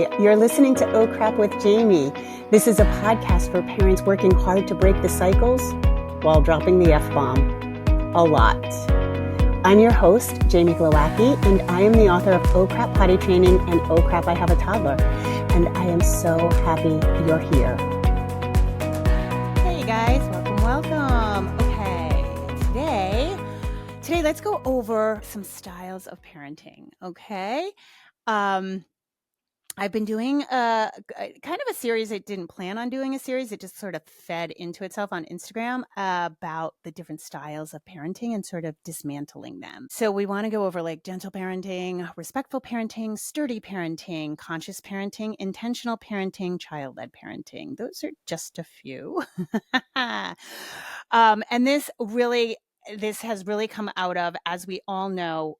Hi, you're listening to Oh Crap with Jamie. This is a podcast for parents working hard to break the cycles while dropping the F-bomb a lot. I'm your host, Jamie Glowacki, and I am the author of Oh Crap Potty Training and Oh Crap I Have a Toddler. And I am so happy you're here. Hey guys, welcome. Okay, today let's go over some styles of parenting, okay? I've been doing kind of a series. I didn't plan on doing a series. It just sort of fed into itself on Instagram about the different styles of parenting and sort of dismantling them. So we want to go over like gentle parenting, respectful parenting, sturdy parenting, conscious parenting, intentional parenting, child-led parenting. Those are just a few. And this has really come out of, as we all know,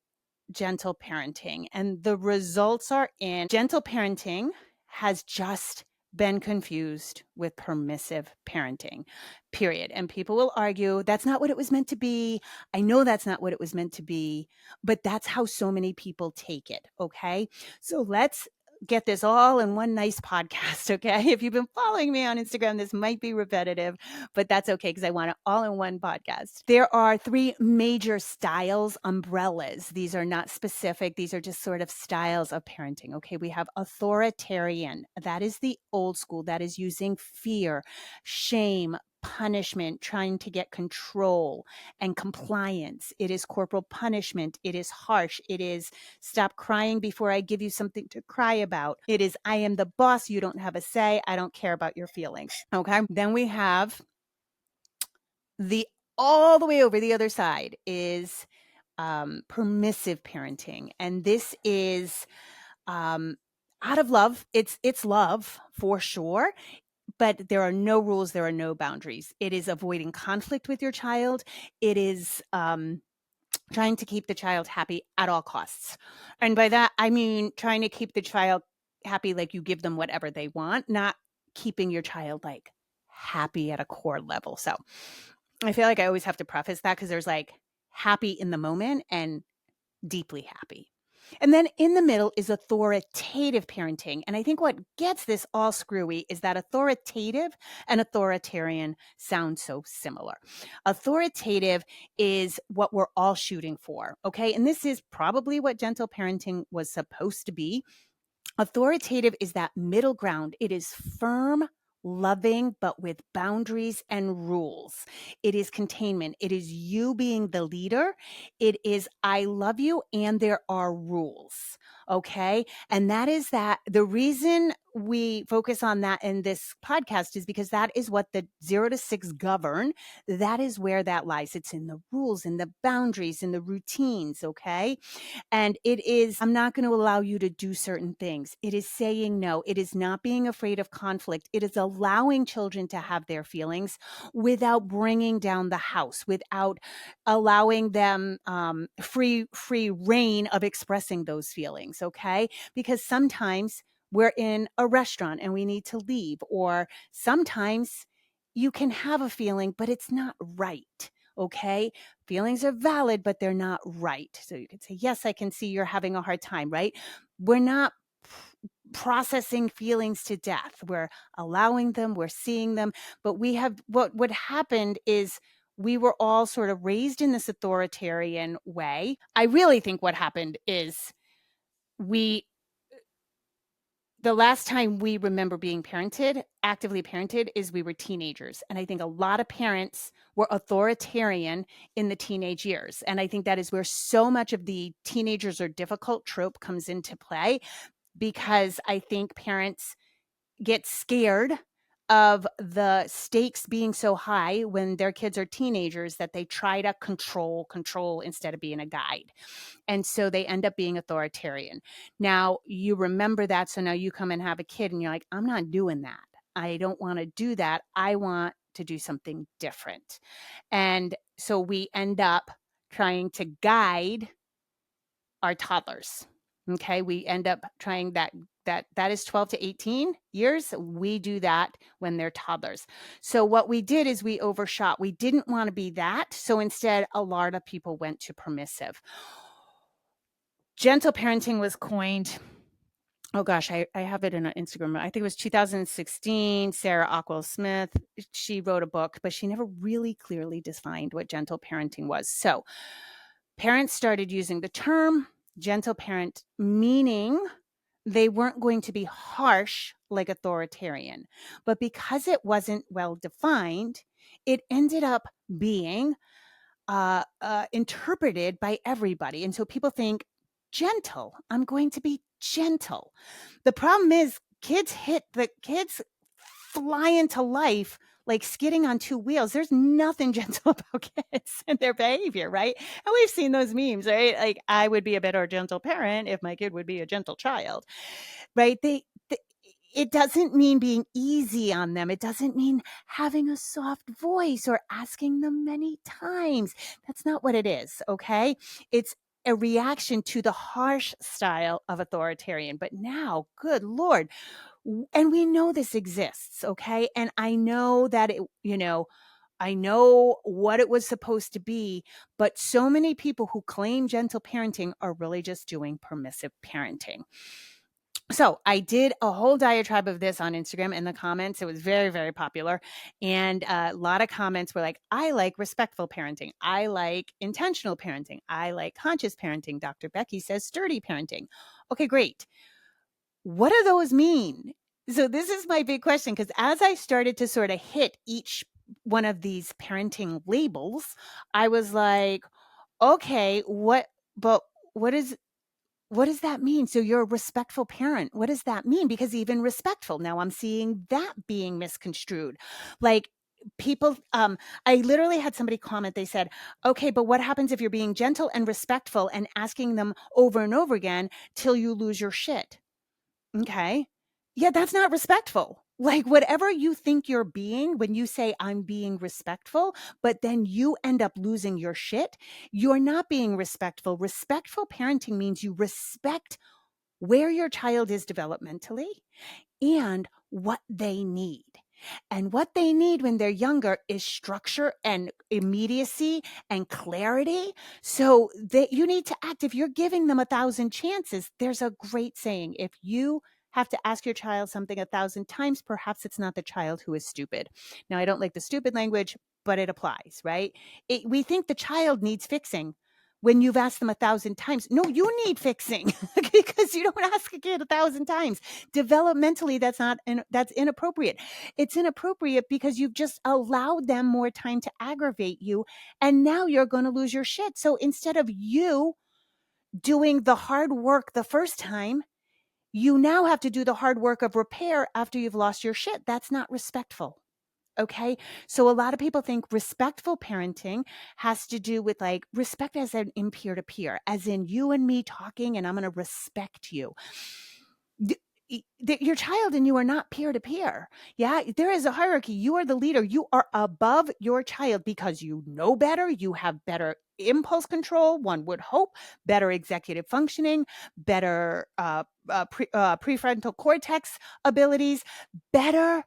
gentle parenting. And the results are in gentle parenting has just been confused with permissive parenting, period. And people will argue that's not what it was meant to be. I know that's not what it was meant to be, but that's how so many people take it. Okay. So let's get this all in one nice podcast. Okay. If you've been following me on Instagram, this might be repetitive, but that's okay because I want it all in one podcast. There are three major styles, umbrellas. These are not specific. These are just sort of styles of parenting. Okay. We have authoritarian. That is the old school. That is using fear, shame, punishment, trying to get control and compliance. It is corporal punishment. It is harsh. It is stop crying before I give you something to cry about. It is I am the boss. You don't have a say. I don't care about your feelings. Okay. Then we have all the way over the other side is permissive parenting. And this is out of love. It's love for sure. But there are no rules. There are no boundaries. It is avoiding conflict with your child. It is trying to keep the child happy at all costs. And by that, I mean trying to keep the child happy, like you give them whatever they want, not keeping your child like happy at a core level. So I feel like I always have to preface that because there's like happy in the moment and deeply happy. And then in the middle is authoritative parenting. And I think what gets this all screwy is that authoritative and authoritarian sound so similar. Authoritative is what we're all shooting for, okay? And this is probably what gentle parenting was supposed to be. Authoritative is that middle ground. It is firm, loving, but with boundaries and rules. It is containment. It is you being the leader. It is I love you and there are rules. Okay. And that is that the reason we focus on that in this podcast is because that is what the 0 to 6 govern. That is where that lies. It's in the rules, in the boundaries, in the routines. Okay. And it is, I'm not going to allow you to do certain things. It is saying no. It is not being afraid of conflict. It is allowing children to have their feelings without bringing down the house, without allowing them free reign of expressing those feelings. Okay. Because sometimes we're in a restaurant and we need to leave, or sometimes you can have a feeling, but it's not right. Okay. Feelings are valid, but they're not right. So you could say, yes, I can see you're having a hard time, right? We're not processing feelings to death. We're allowing them, we're seeing them, but we have, what happened is we were all sort of raised in this authoritarian way. I really think what happened is the last time we remember being actively parented, is we were teenagers. And I think a lot of parents were authoritarian in the teenage years. And I think that is where so much of the teenagers are difficult trope comes into play, because I think parents get scared of the stakes being so high when their kids are teenagers that they try to control instead of being a guide. And so they end up being authoritarian. Now you remember that. So now you come and have a kid and you're like, I'm not doing that. I don't want to do that. I want to do something different. And so we end up trying to guide our toddlers. Okay. We end up trying that is 12 to 18 years. We do that when they're toddlers. So what we did is we overshot. We didn't want to be that. So instead, a lot of people went to permissive. Gentle parenting was coined oh gosh, I have it in an Instagram. I think it was 2016. Sarah Ockwell Smith. She wrote a book, but she never really clearly defined what gentle parenting was. So parents started using the term gentle parent, meaning they weren't going to be harsh like authoritarian. But because it wasn't well defined, it ended up being interpreted by everybody. And so people think, gentle, I'm going to be gentle. The problem is kids fly into life like skidding on two wheels. There's nothing gentle about kids and their behavior, right? And we've seen those memes, right? Like, I would be a better gentle parent if my kid would be a gentle child, right? It doesn't mean being easy on them. It doesn't mean having a soft voice or asking them many times. That's not what it is, okay? It's a reaction to the harsh style of authoritarian. But now, good Lord, and we know this exists, okay? And I know that I know what it was supposed to be, but so many people who claim gentle parenting are really just doing permissive parenting. So I did a whole diatribe of this on Instagram in the comments. It was very, very popular. And a lot of comments were like, I like respectful parenting. I like intentional parenting. I like conscious parenting. Dr. Becky says sturdy parenting. Okay, great. What do those mean? So this is my big question, because as I started to sort of hit each one of these parenting labels, I was like, okay, but what is what does that mean? So you're a respectful parent. What does that mean? Because even respectful, now I'm seeing that being misconstrued. Like people, I literally had somebody comment, they said, okay, but what happens if you're being gentle and respectful and asking them over and over again till you lose your shit? Okay. Yeah, that's not respectful. Like, whatever you think you're being when you say I'm being respectful, but then you end up losing your shit, you're not being respectful. Respectful parenting means you respect where your child is developmentally and what they need. And what they need when they're younger is structure and immediacy and clarity. So that you need to act. If you're giving them 1,000 chances, there's a great saying. If you have to ask your child something 1,000 times, perhaps it's not the child who is stupid. Now, I don't like the stupid language, but it applies, right? We think the child needs fixing when you've asked them 1,000 times. No, you need fixing because you don't ask a kid 1,000 times. Developmentally, that's inappropriate. It's inappropriate because you've just allowed them more time to aggravate you, and now you're going to lose your shit. So instead of you doing the hard work the first time, you now have to do the hard work of repair after you've lost your shit. That's not respectful. Okay. So a lot of people think respectful parenting has to do with like respect as in peer to peer, as in you and me talking, and I'm going to respect you. Your child and you are not peer to peer. Yeah, there is a hierarchy. You are the leader. You are above your child because you know better. You have better impulse control, one would hope, better executive functioning, better prefrontal cortex abilities, better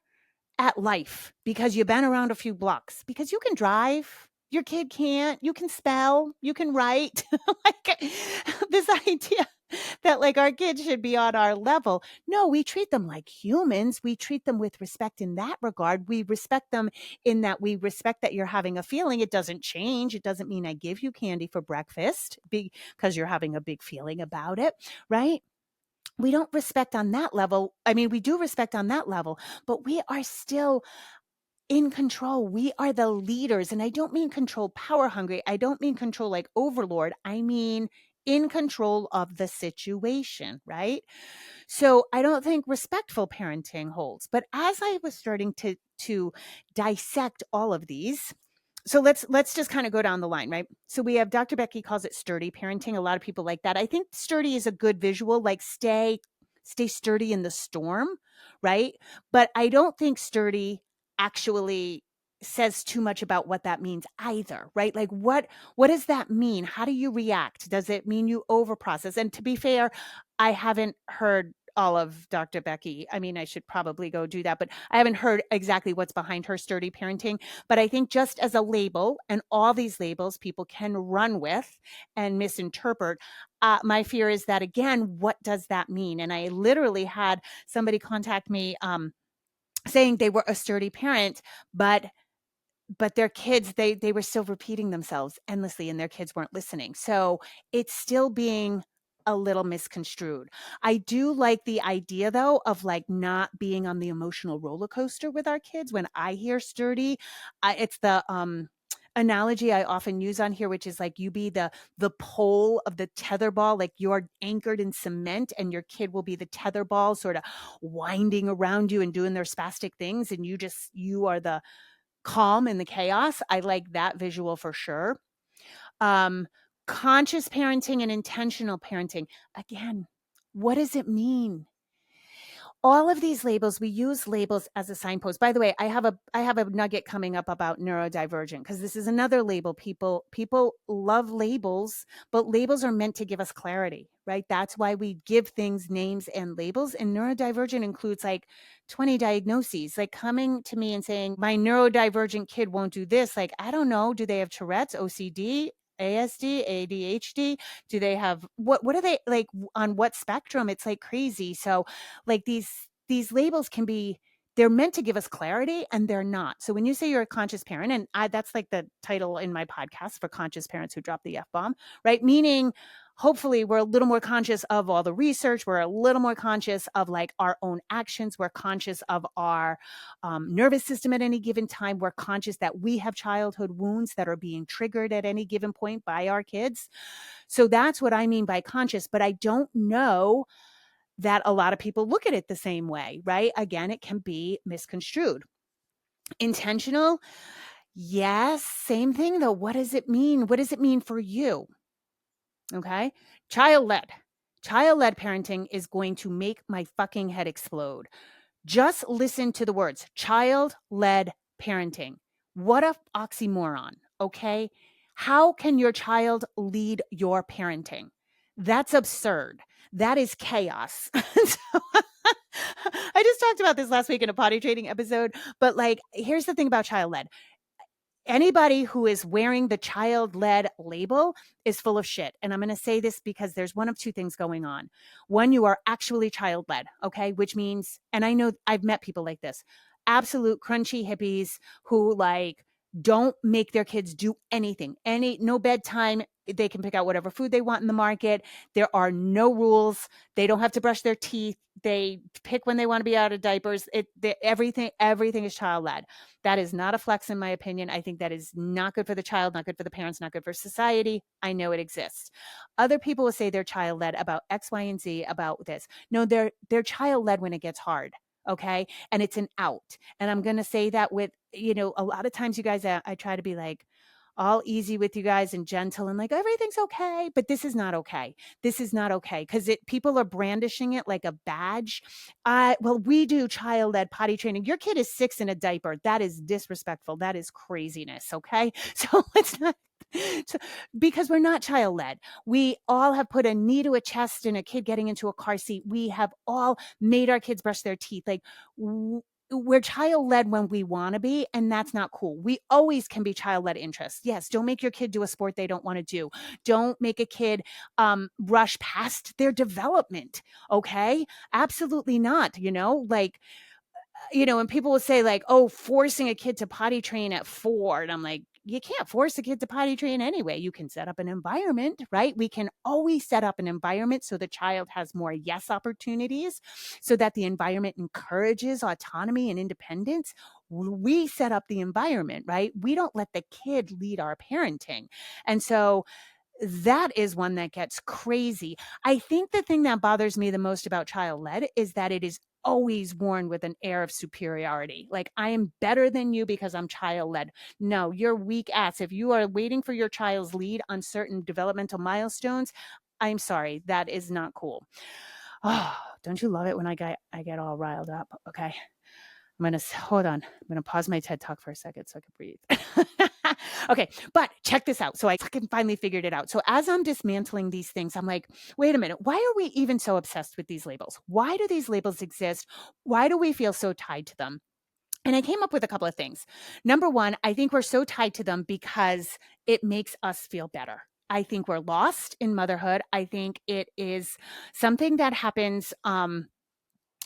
at life because you've been around a few blocks, because you can drive. Your kid can't. You can spell. You can write. Like this idea that like our kids should be on our level. No, we treat them like humans. We treat them with respect in that regard. We respect them in that we respect that you're having a feeling. It doesn't change. It doesn't mean I give you candy for breakfast because you're having a big feeling about it, right? We don't respect on that level. I mean, we do respect on that level, but we are still in control. We are the leaders. And I don't mean control power hungry. I don't mean control like overlord. I mean in control of the situation, right? So I don't think respectful parenting holds. But as I was starting to dissect all of these, so let's just kind of go down the line, right? So we have Dr. Becky calls it sturdy parenting. A lot of people like that. I think sturdy is a good visual, like stay sturdy in the storm, right? But I don't think sturdy actually says too much about what that means either, right? Like what does that mean? How do you react? Does it mean you overprocess? And to be fair, I haven't heard all of Dr. Becky. I mean, I should probably go do that, but I haven't heard exactly what's behind her sturdy parenting. But I think just as a label, and all these labels people can run with and misinterpret, my fear is that, again, what does that mean? And I literally had somebody contact me saying they were a sturdy parent, but their kids, they were still repeating themselves endlessly and their kids weren't listening. So it's still being a little misconstrued. I do like the idea, though, of like not being on the emotional roller coaster with our kids. When I hear sturdy, it's the analogy I often use on here, which is like you be the pole of the tether ball, like you're anchored in cement and your kid will be the tether ball sort of winding around you and doing their spastic things, and you are the calm in the chaos. I like that visual for sure. Conscious parenting and intentional parenting. Again, what does it mean? All of these labels, we use labels as a signpost. By the way, I have a nugget coming up about neurodivergent, because this is another label. People love labels, but labels are meant to give us clarity, right? That's why we give things names and labels. And neurodivergent includes like 20 diagnoses, like coming to me and saying, my neurodivergent kid won't do this. Like, I don't know. Do they have Tourette's, OCD, ASD, ADHD? Do they have what are they like, on what spectrum? It's like crazy. So like these labels can be, they're meant to give us clarity and they're not. So when you say you're a conscious parent, and that's like the title in my podcast, for conscious parents who drop the F-bomb, right? Meaning hopefully we're a little more conscious of all the research. We're a little more conscious of like our own actions. We're conscious of our nervous system at any given time. We're conscious that we have childhood wounds that are being triggered at any given point by our kids. So that's what I mean by conscious, but I don't know that a lot of people look at it the same way, right? Again, it can be misconstrued. Intentional, yes, same thing though. What does it mean? What does it mean for you? Okay. Child-led. Child-led parenting is going to make my fucking head explode. Just listen to the words, child-led parenting. What a oxymoron, okay? How can your child lead your parenting? That's absurd. That is chaos. So, I just talked about this last week in a potty training episode, but like, here's the thing about child-led. Anybody who is wearing the child-led label is full of shit. And I'm going to say this because there's one of two things going on. One, you are actually child-led, okay? Which means, and I know I've met people like this, absolute crunchy hippies who like don't make their kids do anything. No bedtime. They can pick out whatever food they want in the market. There are no rules. They don't have to brush their teeth. They pick when they want to be out of diapers. Everything is child-led. That is not a flex in my opinion. I think that is not good for the child, not good for the parents, not good for society. I know it exists. Other people will say they're child-led about X, Y, and Z about this. No, they're child-led when it gets hard. Okay. And it's an out. And I'm going to say that with, a lot of times you guys, I try to be like all easy with you guys and gentle and like, everything's okay, but this is not okay. This is not okay. Cause people are brandishing it like a badge. Well, we do child-led potty training. Your kid is 6 in a diaper. That is disrespectful. That is craziness. Okay. So let's not, because we're not child-led. We all have put a knee to a chest in a kid getting into a car seat. We have all made our kids brush their teeth. Like we're child-led when we want to be, and that's not cool. We always can be child-led interests. Yes, don't make your kid do a sport they don't want to do. Don't make a kid rush past their development. Okay? Absolutely not. And people will say like, oh, forcing a kid to potty train at 4. And I'm like, you can't force a kid to potty train anyway. You can set up an environment, right? We can always set up an environment so the child has more yes opportunities, so that the environment encourages autonomy and independence. We set up the environment, right? We don't let the kid lead our parenting. And so that is one that gets crazy. I think the thing that bothers me the most about child-led is that it is always worn with an air of superiority. Like, I am better than you because I'm child-led. No, you're weak ass. If you are waiting for your child's lead on certain developmental milestones, I'm sorry, that is not cool. Oh, don't you love it when I get all riled up? Okay. Hold on. I'm going to pause my TED Talk for a second so I can breathe. Okay, but check this out. So I fucking finally figured it out. So as I'm dismantling these things, I'm like, wait a minute, why are we even so obsessed with these labels? Why do these labels exist? Why do we feel so tied to them? And I came up with a couple of things. Number one, I think we're so tied to them because it makes us feel better. I think we're lost in motherhood. I think it is something that happens.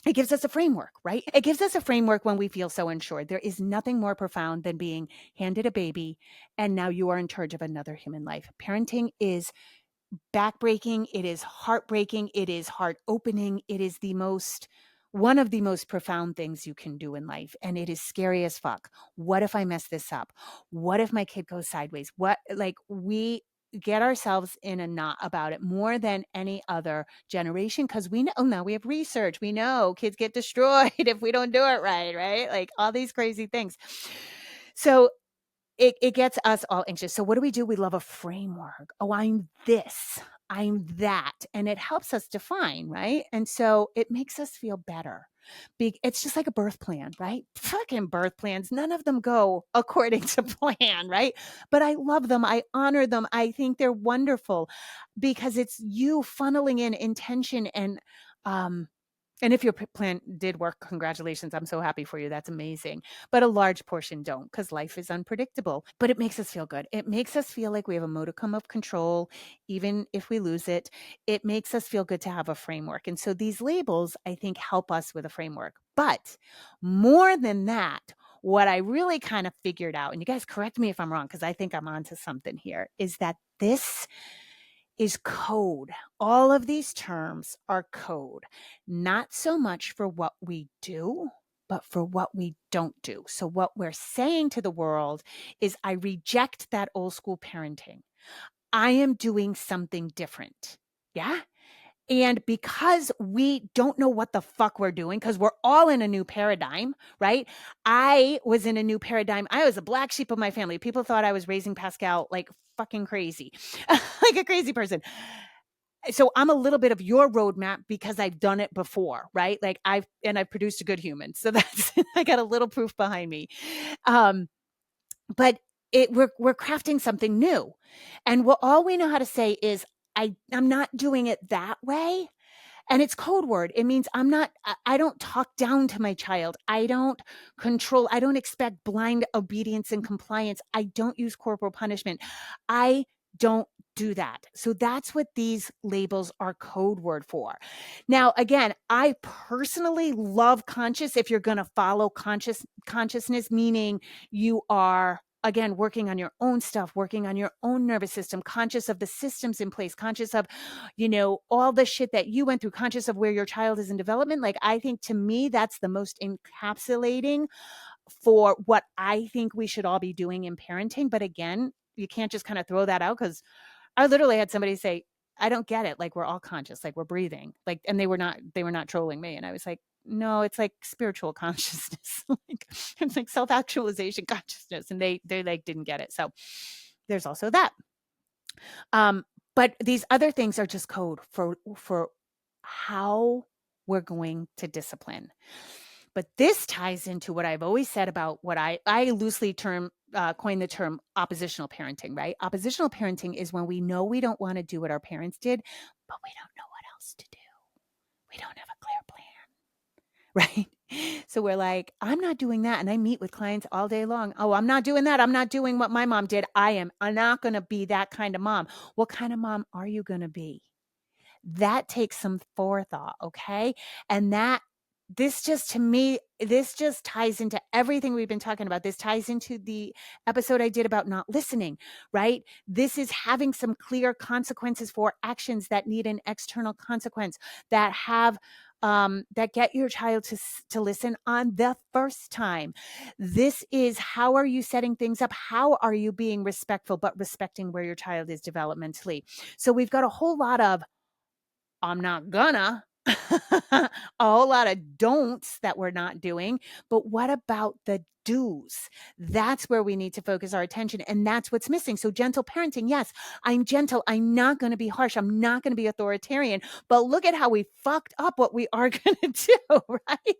It gives us a framework, right? It gives us a framework when we feel so unsure. There is nothing more profound than being handed a baby and now you are in charge of another human life. Parenting is backbreaking. It is heartbreaking. It is heart opening. It is one of the most profound things you can do in life. And it is scary as fuck. What if I mess this up? What if my kid goes sideways? We get ourselves in a knot about it more than any other generation because we know now we have research. We know kids get destroyed if we don't do it right, right? Like all these crazy things. So it gets us all anxious. So what do? We love a framework. Oh, I'm this, I'm that. And it helps us define, right? And so it makes us feel better. It's just like a birth plan, right? Fucking birth plans. None of them go according to plan, right? But I love them. I honor them. I think they're wonderful because it's you funneling in intention and if your plan did work, congratulations. I'm so happy for you. That's amazing. But a large portion don't because life is unpredictable. But it makes us feel good. It makes us feel like we have a modicum of control, even if we lose it. It makes us feel good to have a framework. And so these labels, I think, help us with a framework. But more than that, what I really kind of figured out, and you guys correct me if I'm wrong, because I think I'm onto something here, is that this is code. All of these terms are code, not so much for what we do, but for what we don't do. So, what we're saying to the world is, I reject that old school parenting. I am doing something different. Yeah. And because we don't know what the fuck we're doing, because we're all in a new paradigm, right? I was in a new paradigm. I was a black sheep of my family. People thought I was raising Pascal like fucking crazy, like a crazy person. So I'm a little bit of your roadmap because I've done it before, right? Like I've produced a good human. So that's, I got a little proof behind me. But we're crafting something new. And all we know how to say is, I'm not doing it that way. And it's code word. It means I don't talk down to my child. I don't control. I don't expect blind obedience and compliance. I don't use corporal punishment. I don't do that. So that's what these labels are code word for. Now, again, I personally love conscious. If you're going to follow consciousness, meaning you are, again, working on your own stuff, working on your own nervous system, conscious of the systems in place, conscious of, all the shit that you went through, conscious of where your child is in development. Like, I think to me, that's the most encapsulating for what I think we should all be doing in parenting. But again, you can't just kind of throw that out, because I literally had somebody say, I don't get it. Like, we're all conscious, like we're breathing, like, and they were not trolling me. And I was like, no, it's like spiritual consciousness. Like, it's like self-actualization consciousness. And they like didn't get it. So there's also that. But these other things are just code for how we're going to discipline. But this ties into what I've always said about what I loosely coined the term oppositional parenting, right? Oppositional parenting is when we know we don't want to do what our parents did, but we don't know what else to do. We don't have a clear plan, right? So we're like, I'm not doing that. And I meet with clients all day long. Oh, I'm not doing that. I'm not doing what my mom did. I'm not going to be that kind of mom. What kind of mom are you going to be? That takes some forethought, okay? And this just ties into everything we've been talking about. This ties into the episode I did about not listening, right? This is having some clear consequences for actions that need an external consequence, that have that get your child to listen on the first time. This is, how are you setting things up? How are you being respectful, but respecting where your child is developmentally? So we've got a whole lot of I'm not gonna, a whole lot of don'ts that we're not doing. But what about the do's? That's where we need to focus our attention. And that's what's missing. So gentle parenting. Yes, I'm gentle. I'm not going to be harsh. I'm not going to be authoritarian. But look at how we fucked up what we are going to do, right?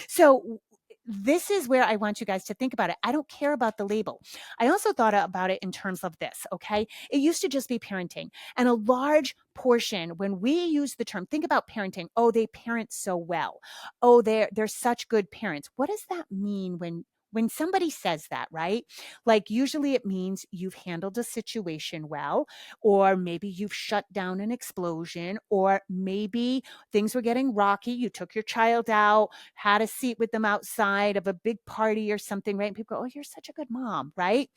So this is where I want you guys to think about it. I don't care about the label. I also thought about it in terms of this, okay? It used to just be parenting. And a large portion, when we use the term, think about parenting. Oh, they parent so well. Oh, they're such good parents. What does that mean when somebody says that, right? Like usually it means you've handled a situation well, or maybe you've shut down an explosion, or maybe things were getting rocky. You took your child out, had a seat with them outside of a big party or something, right? And people go, oh, you're such a good mom, right?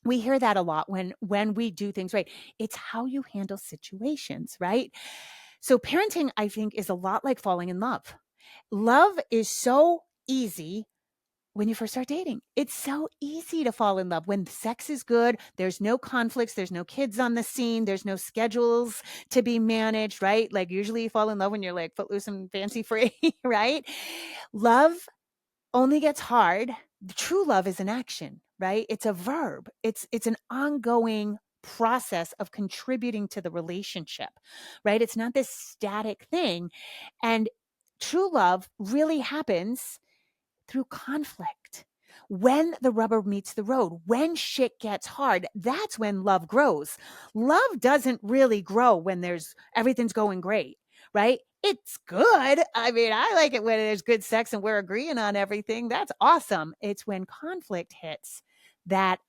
We hear that a lot when we do things right. It's how you handle situations, right? So parenting, I think, is a lot like falling in love. Love is so easy when you first start dating. It's so easy to fall in love when sex is good. There's no conflicts. There's no kids on the scene. There's no schedules to be managed, right? Like usually you fall in love when you're like footloose and fancy free, right? Love only gets hard. The true love is an action, right? It's a verb. It's an ongoing process of contributing to the relationship, right? It's not this static thing. And true love really happens through conflict. When the rubber meets the road, when shit gets hard, that's when love grows. Love doesn't really grow when everything's going great, right? It's good. I mean, I like it when there's good sex and we're agreeing on everything. That's awesome. It's when conflict hits that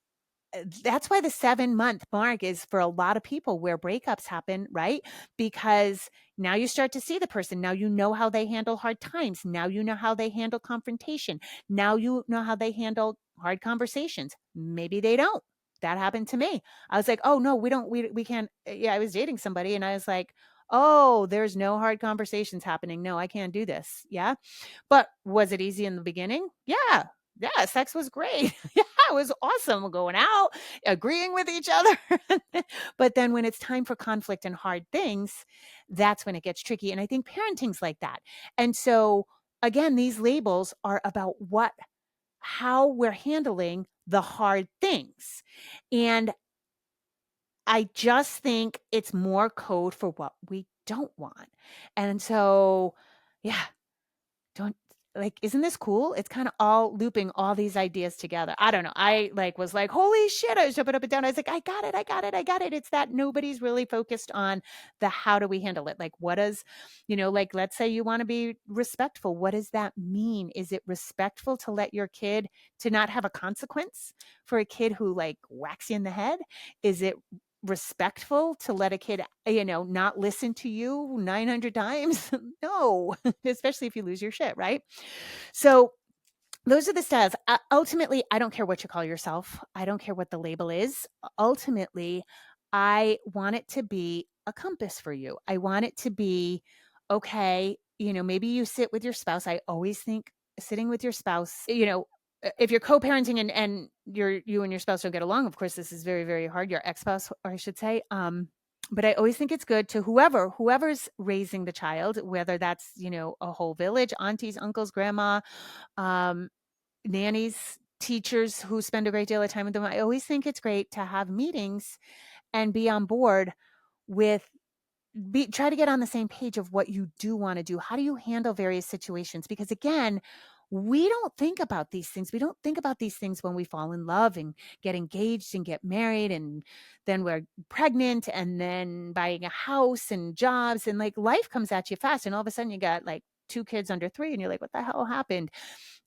that's why the 7-month mark is for a lot of people where breakups happen, right? Because now you start to see the person. Now you know how they handle hard times. Now you know how they handle confrontation. Now you know how they handle hard conversations. Maybe they don't. That happened to me. I was like, oh no, we can't. Yeah, I was dating somebody and I was like, oh, there's no hard conversations happening. No, I can't do this. Yeah. But was it easy in the beginning? Yeah. Yeah, sex was great. Yeah, it was awesome going out, agreeing with each other. But then when it's time for conflict and hard things, that's when it gets tricky. And I think parenting's like that. And so again, these labels are about how we're handling the hard things. And I just think it's more code for what we don't want. And so, yeah, don't isn't this cool? It's kind of all looping all these ideas together. I don't know. I was like, holy shit. I was jumping up and down. I was like, I got it. I got it. I got it. It's that nobody's really focused on the how do we handle it? Like, what does, let's say you want to be respectful. What does that mean? Is it respectful to let your kid to not have a consequence for a kid who whacks you in the head? Is it respectful to let a kid, not listen to you 900 times? No, especially if you lose your shit, right? So those are the styles. Ultimately, I don't care what you call yourself. I don't care what the label is. Ultimately, I want it to be a compass for you. I want it to be, okay, maybe you sit with your spouse. I always think sitting with your spouse, if you're co-parenting and you and your spouse don't get along, of course, this is very, very hard. Your ex-spouse, or I should say, but I always think it's good to whoever's raising the child, whether that's, a whole village, aunties, uncles, grandma, nannies, teachers who spend a great deal of time with them. I always think it's great to have meetings and be on board with try to get on the same page of what you do want to do. How do you handle various situations? Because again, we don't think about these things. We don't think about these things when we fall in love and get engaged and get married, and then we're pregnant and then buying a house and jobs, and life comes at you fast. And all of a sudden you got 2 kids under 3 and you're like, what the hell happened?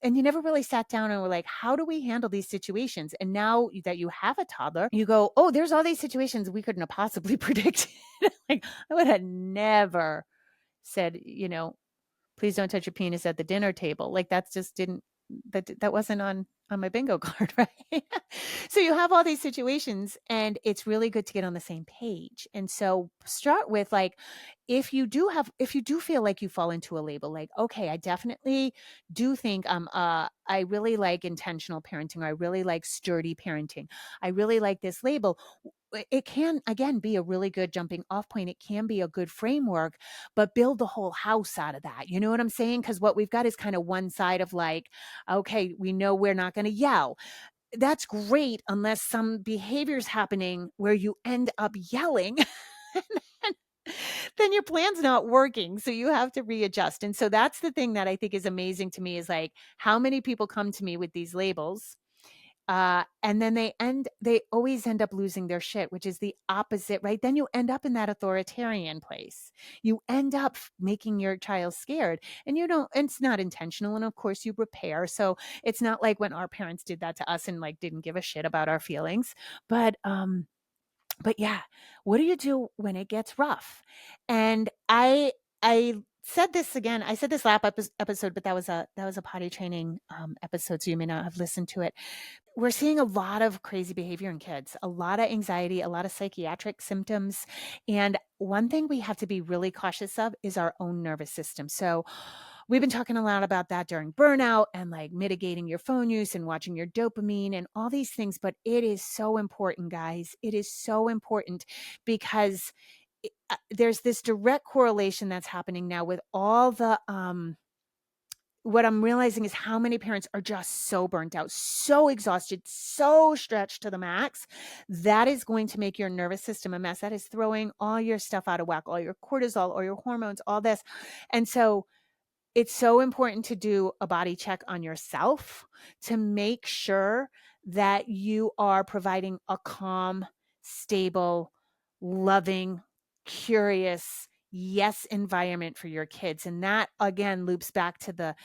And you never really sat down and were like, how do we handle these situations? And now that you have a toddler, you go, oh, there's all these situations we couldn't have possibly predicted. I would have never said, please don't touch your penis at the dinner table. That's just that wasn't on my bingo card, right? So you have all these situations and it's really good to get on the same page. And so start with if you do feel like you fall into a label, okay, I definitely do think I really like intentional parenting, or I really like sturdy parenting. I really like this label. It can, again, be a really good jumping off point. It can be a good framework, but build the whole house out of that. You know what I'm saying? Because what we've got is kind of one side of okay, we know we're not going to yell. That's great unless some behavior's happening where you end up yelling. then your plan's not working. So you have to readjust. And so that's the thing that I think is amazing to me is like how many people come to me with these labels. And then they always end up losing their shit, which is the opposite, right? Then you end up in that authoritarian place. You end up making your child scared, and it's not intentional. And of course you repair. So it's not like when our parents did that to us and like didn't give a shit about our feelings. But yeah, what do you do when it gets rough? And I said this again. I said this last episode, but that was a potty training episode, so you may not have listened to it. We're seeing a lot of crazy behavior in kids, a lot of anxiety, a lot of psychiatric symptoms. And one thing we have to be really cautious of is our own nervous system. So we've been talking a lot about that during burnout and like mitigating your phone use and watching your dopamine and all these things. But it is so important, guys. It is so important because there's this direct correlation that's happening now with all the what I'm realizing is how many parents are just so burnt out, so exhausted, so stretched to the max. That is going to make your nervous system a mess. That is throwing all your stuff out of whack, all your cortisol, all your hormones, all this. And so it's so important to do a body check on yourself to make sure that you are providing a calm, stable, loving, curious, yes environment for your kids. And that again loops back to the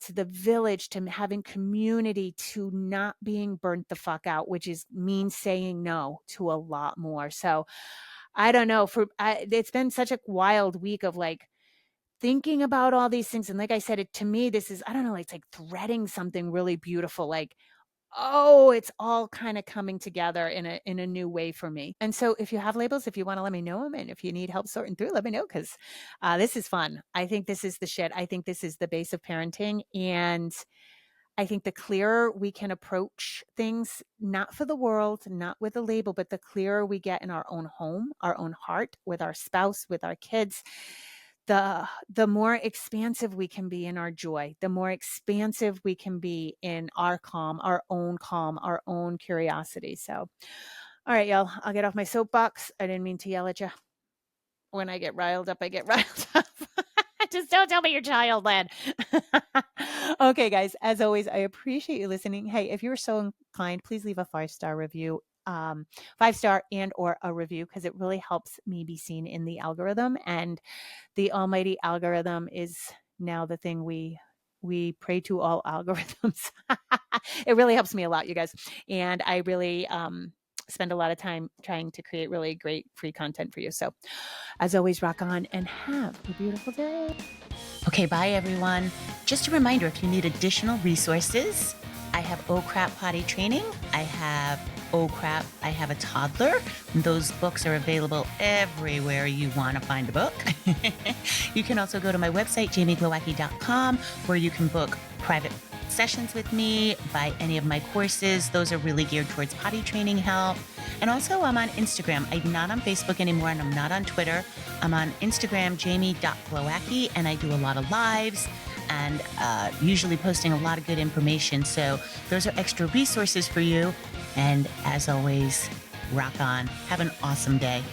village, to having community, to not being burnt the fuck out, which means saying no to a lot more. So I don't know, it's been such a wild week of like thinking about all these things. And like I said, to me, this is, I don't know, it's like threading something really beautiful. Like, oh, it's all kind of coming together in a new way for me. And so if you have labels, if you want to let me know them, and if you need help sorting through, let me know, because this is fun. I think this is the shit. I think this is the base of parenting. And I think the clearer we can approach things, not for the world, not with a label, but the clearer we get in our own home, our own heart, with our spouse, with our kids, the more expansive we can be in our joy, the more expansive we can be in our calm, our own curiosity. So, all right, y'all, I'll get off my soapbox. I didn't mean to yell at you. When I get riled up, I get riled up. Just don't tell me your child, lad. Okay, guys, as always, I appreciate you listening. Hey, if you're so inclined, please leave a 5-star review. 5-star and or a review, because it really helps me be seen in the algorithm. And the almighty algorithm is now the thing we pray to, all algorithms. It really helps me a lot, you guys. And I really spend a lot of time trying to create really great free content for you. So as always, rock on and have a beautiful day. Okay, bye everyone. Just a reminder, if you need additional resources, I have Oh Crap Potty Training. I have Oh Crap, I Have a Toddler. Those books are available everywhere you want to find a book. You can also go to my website, jamieglowacki.com, where you can book private sessions with me, buy any of my courses. Those are really geared towards potty training help. And also I'm on Instagram. I'm not on Facebook anymore, and I'm not on Twitter. I'm on Instagram, jamie.glowacki, and I do a lot of lives and usually posting a lot of good information. So those are extra resources for you. And as always, rock on. Have an awesome day.